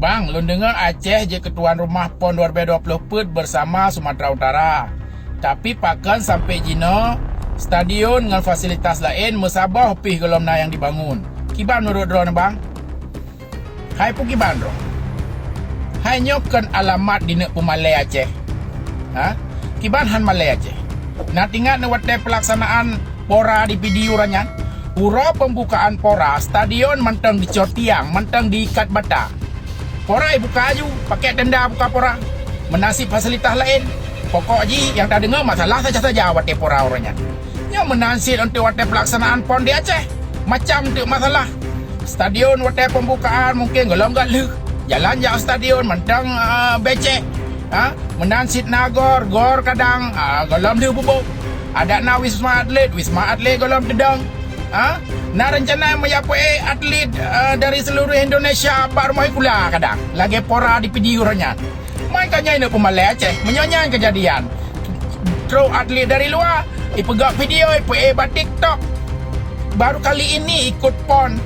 Bang, lu dengar Aceh je ketuan rumah PON 2020 PET bersama Sumatera Utara. Tapi pakan sampai jino stadion dengan fasilitas lain mesabah pih gelomna yang dibangun. Kiban menurut drone bang? Hai pu kiban bro. Hai nyokan alamat di nek Pumalai Aceh. Ha? Kiban han Malai Aceh. Nak ingat ne wate pelaksanaan pora di video ranyan. Ura pembukaan pora stadion mentang dicor tiang, mentang diikat bata. Pora buka aju, pakai tenda buka pora. Menasib fasilitas lain. Pokok ji yang tak dengar masalah saja wate pora orangnya. Yang menasib untuk wate pelaksanaan PON di Aceh. Macam tu masalah. Stadion wate pembukaan mungkin gelom gak leh. Jalan jauh stadion mentang becek. Menasib nagor, gor kadang gelom leh bubuk. Ada na wisma atlet gelom dedang. Nah rencana menyapui atlet dari seluruh Indonesia baru mau kula kadang lagi pora di video ranyan. Makanya ini Pumalai Aceh menyonyan kejadian. Throw atlet dari luar, ipegak video, buat TikTok. Baru kali ini ikut PON,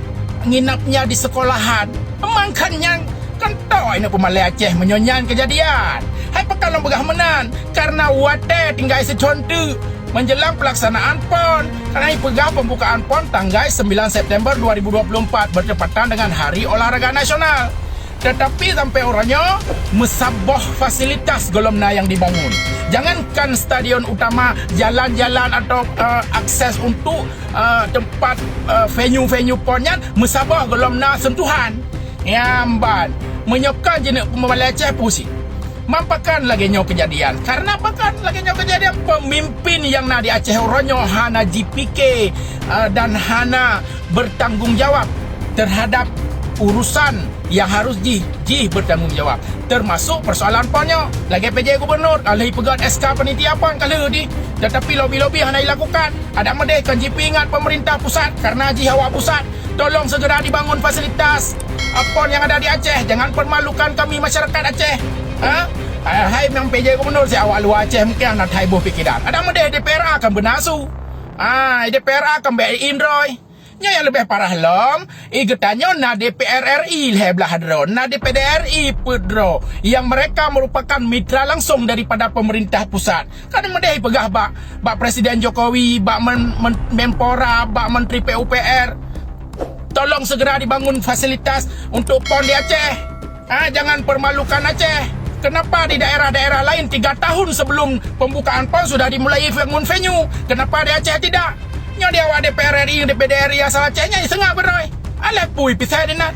nginapnya di sekolahan. Makanya kentok ini Pumalai Aceh menyonyan kejadian. Hai pekan begah menan karena wate tinggal secontoh menjelang pelaksanaan PON karena ipegah pembukaan PON tanggal 9 September 2024 bertepatan dengan Hari Olahraga Nasional. Tetapi sampai orangnya mesabah fasilitas golomna yang dibangun. Jangankan stadion utama, jalan-jalan atau akses untuk tempat venue-venue PON-nya mesabah golomna sentuhan. Yamban menyokan jenis Pumalai Aceh pusing. Mampakan lagi nyo kejadian. Karena apakan lagi nyo kejadian pemimpin yang na di Aceh Oronyo hana JPK dan hana bertanggung jawab terhadap urusan yang harus jih bertanggung jawab. Termasuk persoalan PON-nya. Lagi PJ Gubernur alih pegat SK panitia PON kalau di. Tetapi lobi-lobi hana dilakukan. Ada medehkan JP ingat pemerintah pusat karena jih awak pusat. Tolong segera dibangun fasilitas PON yang ada di Aceh. Jangan permalukan kami masyarakat Aceh. Hai memang PJ Gubernur si awak luar Aceh mungkin nak haibuh pikiran. Ada medeh DPR akan bernasu. DPR akan baik Indroy. Nya yang lebih parah lom, getanyo na DPR RI leh belah hadro, na DPD RI pedro yang mereka merupakan mitra langsung daripada pemerintah pusat. Kan medeh pegah bak Presiden Jokowi, bak Menpora, bak Menteri PUPR. Tolong segera dibangun fasilitas untuk PON di Aceh. Jangan permalukan Aceh. Kenapa di daerah-daerah lain 3 tahun sebelum pembukaan PON sudah dimulai bangun venue? Kenapa di Aceh tidak? Nyo dia awak DPR RI, DPD RI asal Acehnya sengah beroy. Alah pui pisah denat.